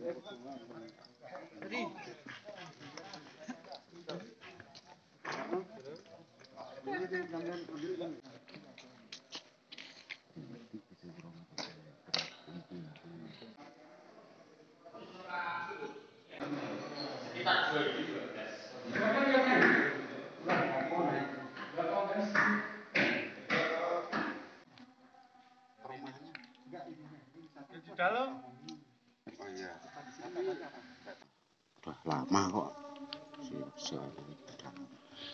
Di dalam. Oh iya. Udah lama kok.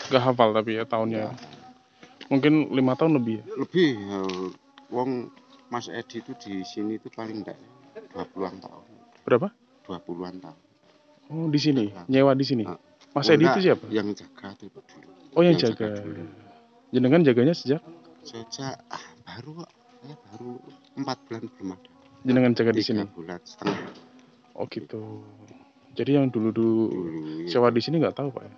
Gak hafal tapi ya tahunnya. Mungkin 5 tahun lebih ya. Lebih. Wong Mas Edi itu di sini itu paling enggak 20-an tahun. Berapa? 20-an tahun. Oh, di sini. Nyewa di sini. Mas Edi itu siapa? Yang jaga itu dulu. Oh, yang jaga. Jenengan jaganya sejak baru kok. Ya baru 4 bulan belum ada. Jenengan jaga di sini. 3 bulan setengah. Oh gitu. Jadi yang dulu sewa di sini nggak tahu Pak ya?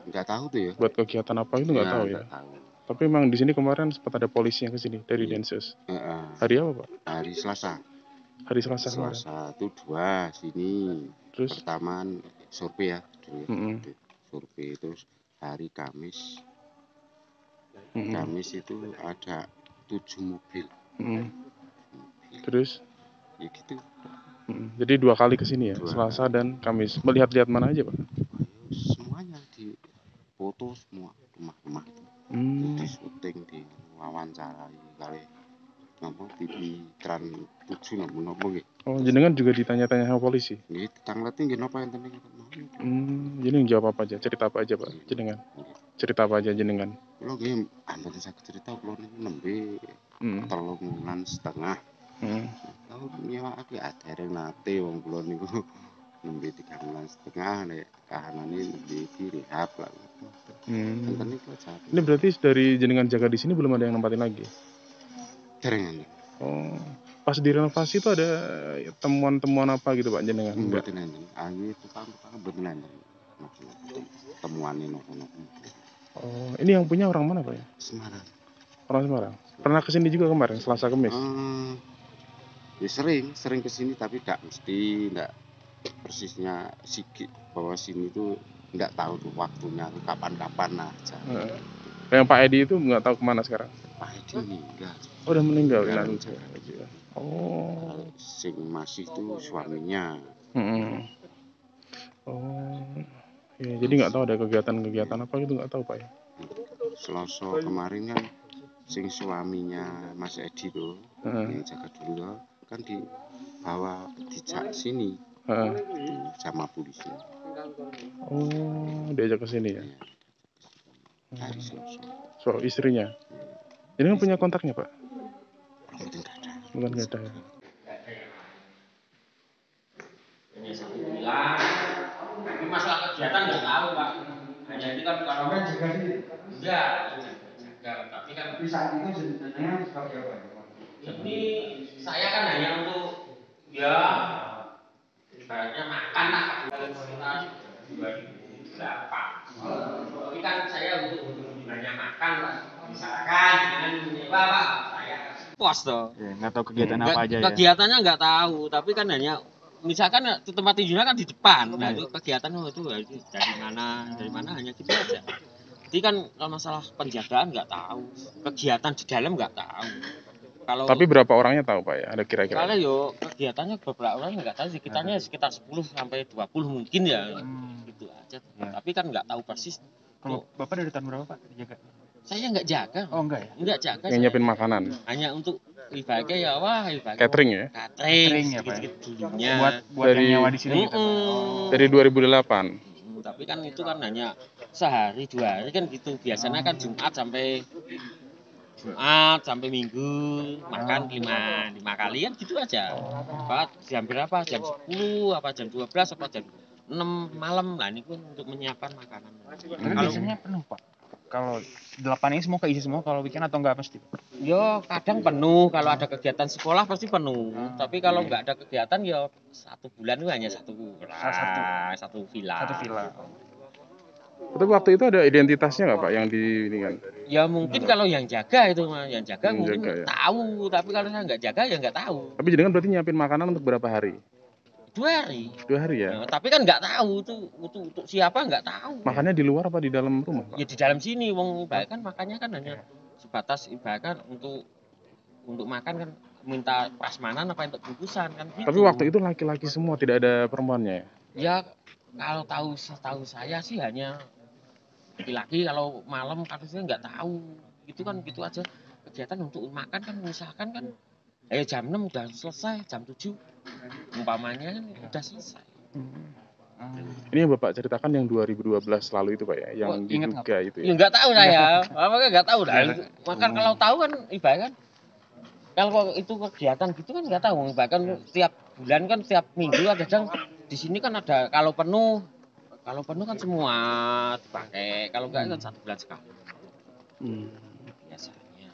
Nggak tahu tuh ya. Buat kegiatan apa itu nggak tahu ya? Tahu. Tapi memang di sini kemarin sempat ada polisi yang kesini dari Densus. Hari apa Pak? Hari Selasa. Hari Selasa kemarin. Selasa itu 2 sini. Terus? Pertama survei ya dulu. Survei terus hari Kamis. Kamis itu ada 7 mobil. Terus? Ya gitu. Jadi 2 kali kesini ya, Selasa dan Kamis. Melihat-lihat mana aja Pak? Semuanya di foto semua rumah-rumah itu. Di syuting, di wawancarai kali ngomong TV Trans 7 ngomong gitu. Oh, jenengan juga ditanya-tanya sama polisi? Nggih, tanglete nggih napa enten iki. Jadi jawab apa aja? Cerita apa aja, Pak? Jenengan. Cerita apa aja jenengan? Kula nggih mboten saged cerita kula niku nembe 3 bulan setengah. Tahu nyewakake dereng nate wong kula niku nembe 3 bulan setengah nek kahanane nembe direhab lah. Enten niku aja. Ini berarti dari jenengan jaga di sini belum ada yang nempatin lagi? Dereng. Oh, pas direnovasi itu ada temuan-temuan apa gitu Pak jenengan? Mboten enten. Ayo tukang mboten enten. Temuane nopo-nopo. Oh, ini yang punya orang mana Pak ya? Semarang. Orang Semarang. Pernah kesini juga kemarin Selasa Kamis? Ya sering kesini tapi nggak mesti, nggak persisnya Sigit bahwa sini tuh nggak tahu tuh waktunya kapan-kapan aja. Yang Pak Edi itu nggak tahu kemana sekarang? Pak Edi meninggal. Oh, udah meninggal. Oh. Sing masih tuh suaminya. Oh, ya, jadi nggak tahu ada kegiatan-kegiatan apa gitu nggak tahu Pak ya? Selasa kemarin kan sing suaminya Mas Edi tuh yang jaga dulu tuh kan dibawa dijak sini sama polisi. Oh, diajak ke sini ya? Hari Selasa. So istrinya? Ini kan punya kontaknya Pak? Bukan nggak ada ya? Tapi masalah kegiatan nggak tahu Pak. Hanya ini kan kalau enggak, tapi kan saat itu sebenarnya seperti apa? Ini saya kan hanya untuk ya ibaratnya makan lah sekitar 2008. Tapi kan saya untuk hanya makan lah. Misalkan dengan menyewa Pak, saya puas toh. Ya, nggak tahu kegiatan apa aja ya. Kegiatannya nggak tahu, tapi kan hanya misalkan tempat tidurnya kan di depan. Nah, itu kegiatan itu dari mana hanya gitu aja. Jadi kan kalau masalah penjagaan nggak tahu, kegiatan di dalam nggak tahu. Tapi berapa orangnya tahu Pak ya? Ada kira-kira? Kalau kegiatannya beberapa orang nggak tahu, sekitar 10 sampai 20 mungkin ya. Gitu aja. Ya. Tapi kan nggak tahu persis. Kalau Bapak dari tahun berapa Pak jaga? Saya nggak jaga. Oh enggak ya? Nggak jaga. Yang nyiapin makanan. Hanya untuk ibaratnya ya catering ya? Catering ya Pak. Dulunya. Buat dari, yang nyewa di sini gitu. Dari 2008. Tapi kan itu kan hanya sehari 2 hari kan gitu. Biasanya kan Jumat sampai Minggu makan 5 kali kan gitu aja. Pak jam berapa? Jam 10 apa jam 12 apa jam 6 malam lah ini pun untuk menyiapkan makanan. Tapi biasanya penuh Pak. Kalau 8 ini semua keisi semua kalau weekend atau enggak pasti? Yo kadang penuh kalau ada kegiatan sekolah pasti penuh. Tapi kalau nggak ada kegiatan ya 1 bulan itu hanya satu villa. Satu villa. Tapi waktu itu ada identitasnya nggak Pak yang di ini kan? Ya mungkin kalau yang jaga itu yang jaga mungkin tahu, tapi kalau saya nggak jaga ya nggak tahu. Tapi jenengan berarti nyiapin makanan untuk berapa hari? 2 hari. 2 hari ya? Ya, tapi kan nggak tahu tuh untuk siapa nggak tahu. Makannya di luar apa di dalam rumah, Pak? Ya di dalam sini, wong ibarat kan makannya kan hanya sebatas ibarat kan untuk makan kan minta prasmanan apa untuk bungkusan kan gitu. Tapi waktu itu laki-laki semua, tidak ada perempuannya ya? Ya kalau tahu saya sih hanya laki-laki, kalau malam katanya nggak tahu. Itu kan gitu aja kegiatan untuk makan kan misalkan kan jam 6 udah selesai, jam 7 umpamanya kan udah selesai. Ini yang Bapak ceritakan yang 2012 lalu itu Pak ya, yang diduga itu ya? Ya nggak tahu saya, makanya nggak tahu dah. Makan kalau tahu kan ibarat kan, kalau itu kegiatan gitu kan nggak tahu, ibarat kan tiap bulan kan tiap minggu ada di sini kan ada kalau penuh kan semua dipakai, kalau enggak kan 1 bulan sekali. Biasanya.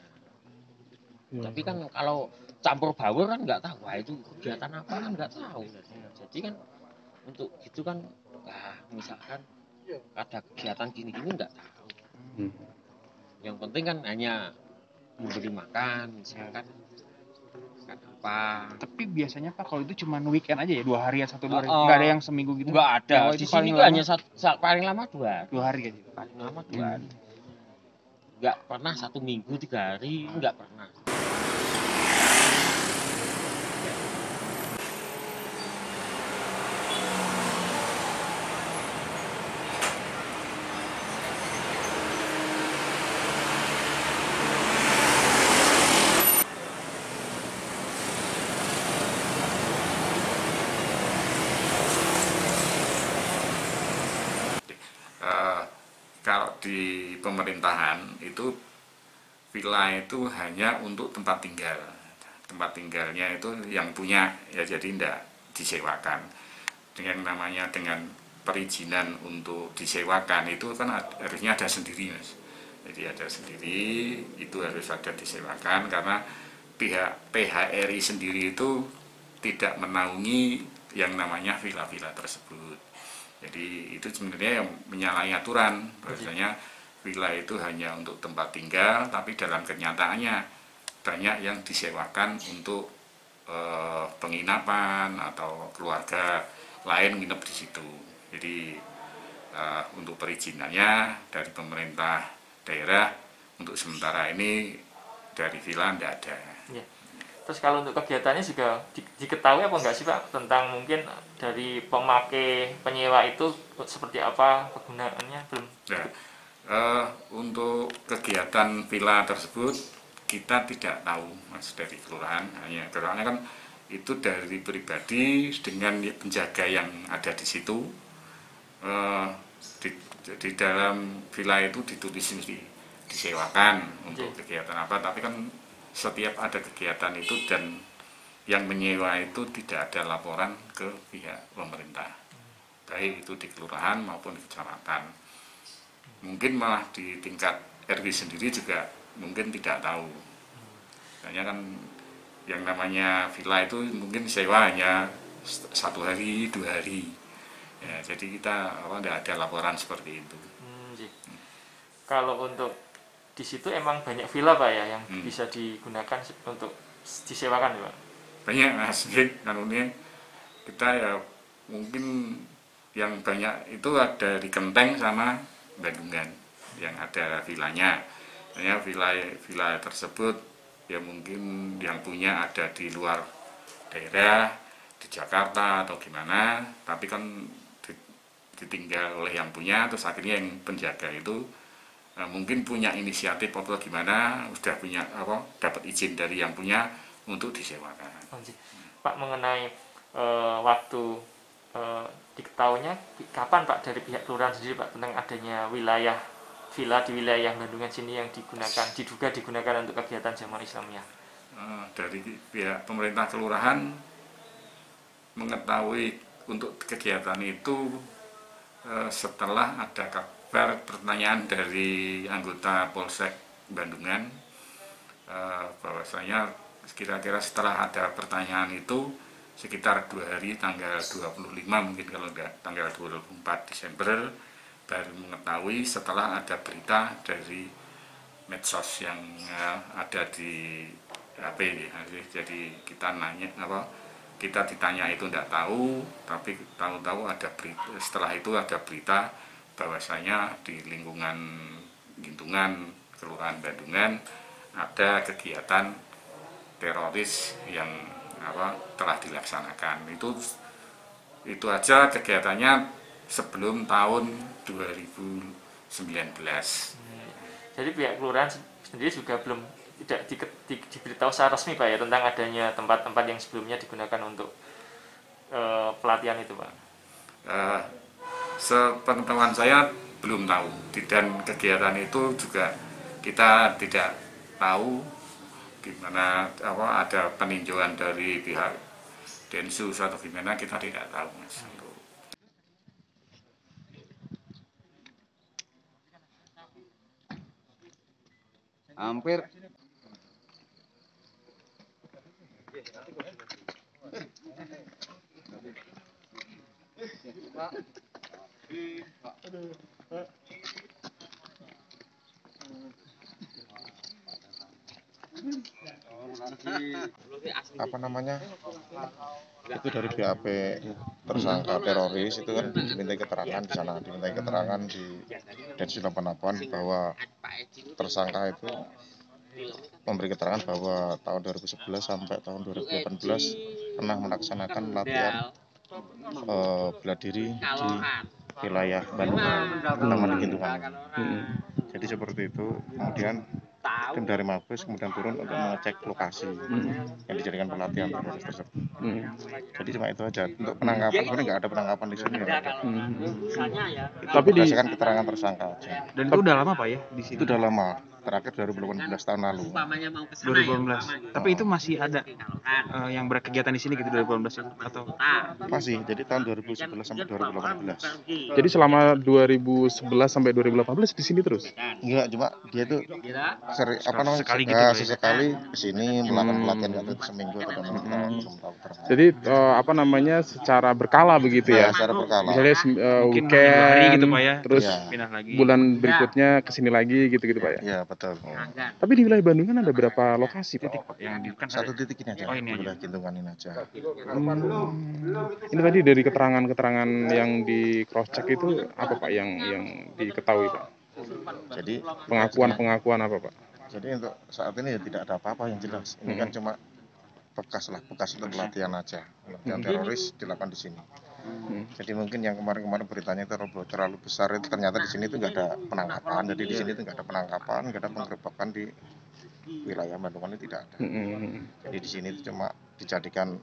Tapi kan kalau campur baur kan nggak tahu, wah itu kegiatan apa kan nggak tahu. Jadi kan untuk gitu kan, misalkan ada kegiatan gini-gini nggak tahu. Yang penting kan hanya memberi makan, misalkan apa. Tapi biasanya Pak kalau itu cuma weekend aja ya, 2 hari ya, 1-2 hari, nggak ada yang seminggu gitu? Nggak ada. Di sini hanya paling lama 2 hari aja. Paling lama 2 hari. Nggak pernah 1 minggu 3 hari, nggak pernah. Kalau di pemerintahan itu villa itu hanya untuk tempat tinggal. Tempat tinggalnya itu yang punya ya, jadi tidak disewakan. Dengan perizinan untuk disewakan itu kan harusnya ada sendiri, Mas. Jadi ada sendiri, itu harus ada disewakan karena pihak PHRI sendiri itu tidak menaungi yang namanya villa-villa tersebut. Jadi itu sebenarnya yang menyalahi aturan, bahwasanya villa itu hanya untuk tempat tinggal, tapi dalam kenyataannya banyak yang disewakan untuk penginapan atau keluarga lain nginep di situ. Jadi untuk perizinannya dari pemerintah daerah untuk sementara ini dari villa tidak ada. Ya. Terus kalau untuk kegiatannya juga diketahui apa enggak sih Pak, tentang mungkin dari pemakai penyewa itu seperti apa kegunaannya belum? Ya, untuk kegiatan villa tersebut kita tidak tahu, Mas, dari kelurahan. Karena kan itu dari pribadi dengan penjaga yang ada di situ. Di dalam villa itu ditulis disewakan untuk kegiatan apa, tapi kan setiap ada kegiatan itu dan yang menyewa itu tidak ada laporan ke pihak pemerintah, baik itu di kelurahan maupun di kecamatan. Mungkin malah di tingkat RW sendiri juga mungkin tidak tahu. Hanya kan yang namanya villa itu mungkin sewa hanya 1 hari 2 hari ya, jadi kita tidak ada laporan seperti itu. Kalau untuk di situ emang banyak villa Pak ya yang bisa digunakan untuk disewakan ya Pak? Banyak, Mas. Kanunnya kita ya mungkin yang banyak itu ada di Kenteng sama Bandungan yang ada villanya. Hanya villa tersebut ya mungkin yang punya ada di luar daerah, di Jakarta atau gimana, tapi kan ditinggal oleh yang punya, terus akhirnya yang penjaga itu mungkin punya inisiatif atau gimana, sudah punya dapat izin dari yang punya untuk disewakan. Pak, mengenai waktu diketahuinya kapan Pak dari pihak kelurahan sendiri Pak tentang adanya wilayah villa di wilayah Bandungan sini yang diduga digunakan untuk kegiatan jamaah Islamiyah? Dari pihak pemerintah kelurahan mengetahui untuk kegiatan itu setelah ada pertanyaan dari anggota Polsek Bandungan, bahwasanya kira-kira setelah ada pertanyaan itu sekitar 2 hari, tanggal 25 mungkin kalau enggak tanggal 24 Desember baru mengetahui setelah ada berita dari medsos yang ada di HP. Jadi kita nanya kita ditanya itu tidak tahu, tapi tahu-tahu ada berita, setelah itu ada berita bahwasanya di lingkungan Gintungan, Kelurahan Bandungan ada kegiatan teroris yang telah dilaksanakan. Itu aja kegiatannya sebelum tahun 2019. Jadi pihak kelurahan sendiri juga belum tidak diberitahu secara resmi Pak ya tentang adanya tempat-tempat yang sebelumnya digunakan untuk pelatihan itu Pak. Sepengetahuan saya belum tahu, dan kegiatan itu juga kita tidak tahu gimana ada peninjauan dari pihak Densus atau gimana, kita tidak tahu Mas. Hampir itu dari BAP tersangka teroris itu kan dimintai keterangan di sana, dimintai keterangan di Densus 88 bahwa tersangka itu memberi keterangan bahwa tahun 2011 sampai tahun 2018 pernah melaksanakan latihan bela diri di wilayah Bandung, terutama di Gintungan. Jadi seperti itu. Kemudian tim dari Mabes kemudian turun untuk mengecek lokasi yang dijadikan pelatihan teroris tersebut. Jadi cuma itu aja. Untuk penangkapan sebenarnya nggak ada penangkapan di sini. Tapi berdasarkan keterangan tersangka aja. Dan itu udah lama Pak ya di sini? Itu udah lama. Terakhir 2018 tahun lalu. 2018. Tapi itu masih ada yang berkegiatan di sini gitu 2018 itu atau? Masih. Jadi tahun 2011 sampai 2018. Jadi selama 2011 sampai 2018 di sini terus? Enggak, cuma dia tuh sekali gitu, sesekali kesini melakukan pelatihan nggak tahu seminggu atau belum tahu. Jadi secara berkala begitu ya? Secara berkala. Misalnya Mungkin weekend, hari gitu Pak ya, terus pindah lagi. bulan berikutnya kesini lagi gitu-gitu Pak ya? Iya betul. Tapi di wilayah Bandung kan ada berapa lokasi Pak? Yang kan Satu titik ini aja. Oh, ini aja. Wilayah Gintungan ini aja. Ini tadi dari keterangan yang di cross check itu apa Pak yang diketahui Pak? Jadi pengakuan apa Pak? Jadi untuk saat ini ya tidak ada apa-apa yang jelas. Ini kan cuma bekas untuk pelatihan aja. Pelatihan teroris dilakukan di sini. Jadi mungkin yang kemarin beritanya itu terlalu besar, itu ternyata di sini itu nggak ada penangkapan. Jadi di sini itu nggak ada penangkapan, nggak ada penggerebekan di wilayah Bandungan ini tidak ada. Jadi di sini itu cuma dijadikan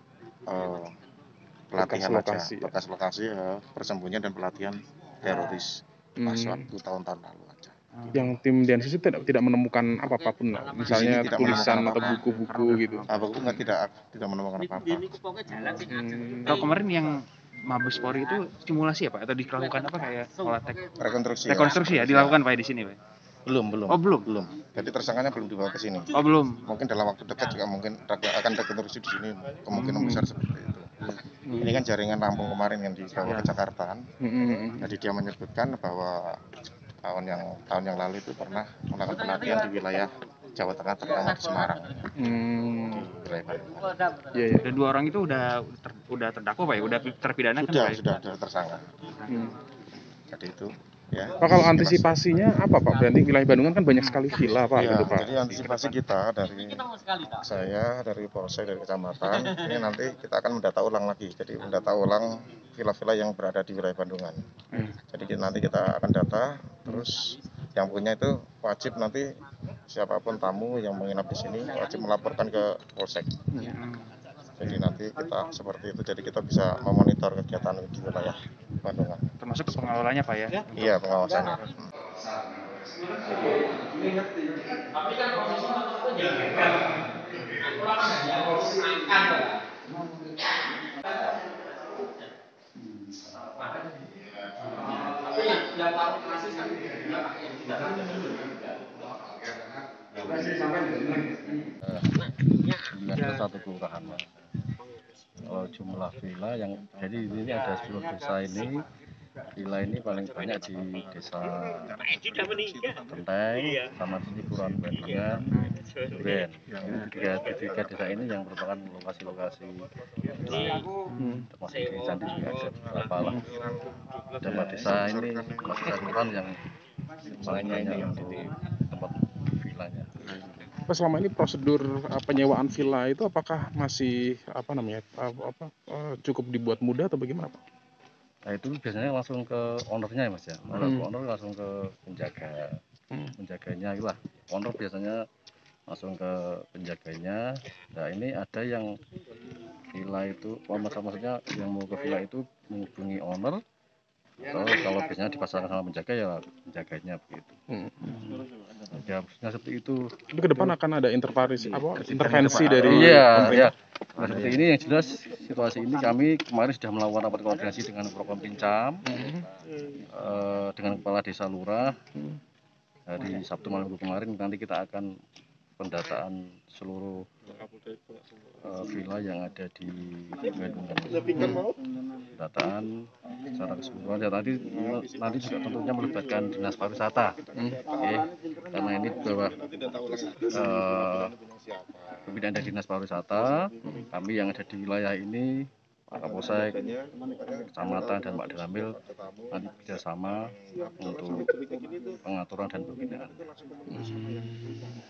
pelatihan bekas lokasi persembunyian dan pelatihan teroris pas waktu tahun-tahun lalu aja. Yang tim Densus itu tidak menemukan apapun, misalnya tulisan atau buku-buku gitu. Buku nggak tidak menemukan apa-apa. Kalau kemarin yang Mabes Polri itu simulasi ya Pak? Atau dilakukan apa kayak olah rekonstruksi ya dilakukan Pak di sini Pak? Belum. Oh belum. Jadi tersangkanya belum dibawa ke sini. Oh belum. Mungkin dalam waktu dekat juga mungkin akan rekonstruksi di sini, kemungkinan besar seperti itu. Ini kan jaringan Lampung kemarin yang dibawa ke Jakarta. Jadi dia menyebutkan bahwa tahun yang lalu itu pernah melakukan pelatihan di wilayah Jawa Tengah, terutama di Semarang. Di wilayah Bandung. Iya. Dan 2 orang itu udah terdakwa Pak ya? Udah terpidana kan Pak? Sudah tersangka. Jadi itu ya. Pak, kalau antisipasinya apa Pak? Berarti wilayah Bandungan kan banyak sekali villa Pak Ya, gitu Pak. jadi antisipasi kita dari Polsek, dari kecamatan, ini nanti kita akan mendata ulang lagi. Jadi mendata ulang villa-villa yang berada di wilayah Bandungan. Jadi nanti kita akan data, terus yang punya itu wajib nanti siapapun tamu yang menginap di sini wajib melaporkan ke Polsek. Jadi nanti kita seperti itu, jadi kita bisa memonitor kegiatan di wilayah Bandungan. Termasuk pengelolanya Pak ya? Iya, pengawasannya. Tapi kan prosesnya itu jalan. Pulang hanya proses angkat. Tapi yang paling klasik kan yang tidak ada satu kelurahan. Kalau jumlah villa yang jadi ini ada 10 desa ini, villa ini paling banyak di desa Genteng sama di Kelurahan Bandungan, Duren. Ini tiga desa ini yang merupakan lokasi-lokasi termasuk di Candi juga ada beberapa lah. Ada 4 desa ini, 4 desa kelurahan yang banyak menjadi tempat villanya. Selama ini prosedur penyewaan villa itu apakah masih cukup dibuat mudah atau bagaimana, Pak? Nah itu biasanya langsung ke ownernya ya Mas ya. Owner langsung ke penjaganya lah. Owner biasanya langsung ke penjaganya. Nah ini ada yang villa itu, maksudnya yang mau ke villa itu menghubungi owner. Atau kalau biasanya dipasarkan sama penjaga ya penjaganya begitu. Ya harusnya seperti itu. Tapi ke depan akan ada intervensi dari Iya. Nah, seperti ini yang jelas situasi ini kami kemarin sudah melakukan rapat koordinasi dengan Propam Pincam, dengan kepala desa lurah. Hari Sabtu malam kemarin nanti kita akan pendataan seluruh villa yang ada di Bandungan. Pendataan secara keseluruhan ya nanti juga tentunya melibatkan dinas pariwisata. Karena ini bahwa pembinaan dari dinas pariwisata, kami yang ada di wilayah ini, Pak Kapolsek, Kecamatan dan Pak Dalamil nanti bekerjasama untuk pengaturan dan pembinaan.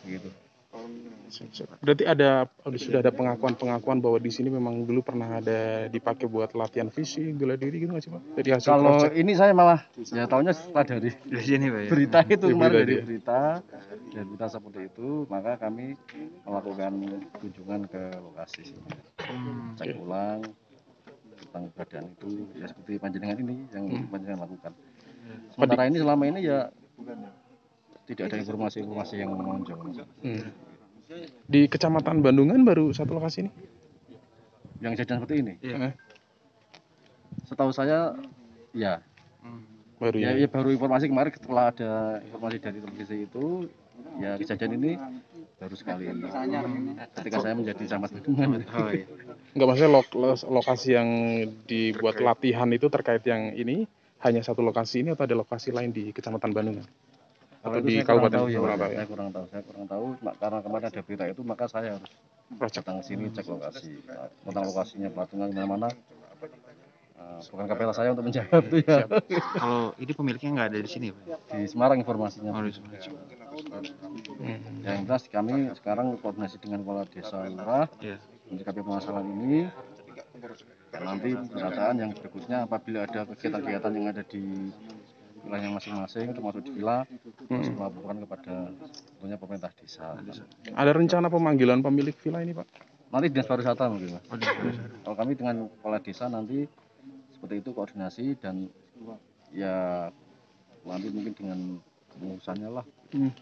Begitu. Berarti sudah ada pengakuan bahwa di sini memang dulu pernah ada dipakai buat latihan fisik, bela diri gitu nggak sih Pak? Dari hasil kalau project. ini saya malah ya tahunya setelah dari sini Pak ya. Berita itu kemarin dari berita seperti itu, maka kami melakukan kunjungan ke lokasi sini. Cek ulang tentang keadaan itu ya seperti panjenengan ini yang panjenengan lakukan. Sementara ini selama ini ya tidak ada informasi-informasi yang menonjol. Di Kecamatan Bandungan baru satu lokasi ini? Yang kejadian seperti ini? Setahu saya ya. Baru ya baru informasi kemarin setelah ada informasi dari televisi itu ya kejadian ini baru sekali ini. Ketika saya menjadi camat Bandungan. Enggak, maksudnya lokasi yang dibuat latihan itu terkait yang ini hanya satu lokasi ini atau ada lokasi lain di Kecamatan Bandungan? Atau di Kabupaten saya kurang tahu. Karena kemarin ada berita itu maka saya harus datang ke sini cek lokasi. Tentang lokasinya pelatihan di mana-mana. Bukan kapela saya untuk menjawab itu ya. Kalau ini pemiliknya nggak ada di sini Pak? Di Semarang informasinya. Di Semarang. Yang jelas kami sekarang koordinasi dengan kepala desa lurah menyikapi permasalahan ini. Nanti pendataan yang berikutnya apabila ada kegiatan-kegiatan yang ada di wilayah masing-masing termasuk di villa harus melaporkan kepada tentunya pemerintah desa. Ada rencana pemanggilan pemilik villa ini Pak? Nanti dinas pariwisata mungkin Pak. Kalau kami dengan kepala desa nanti seperti itu koordinasi dan ya nanti mungkin dengan pengurusannya lah.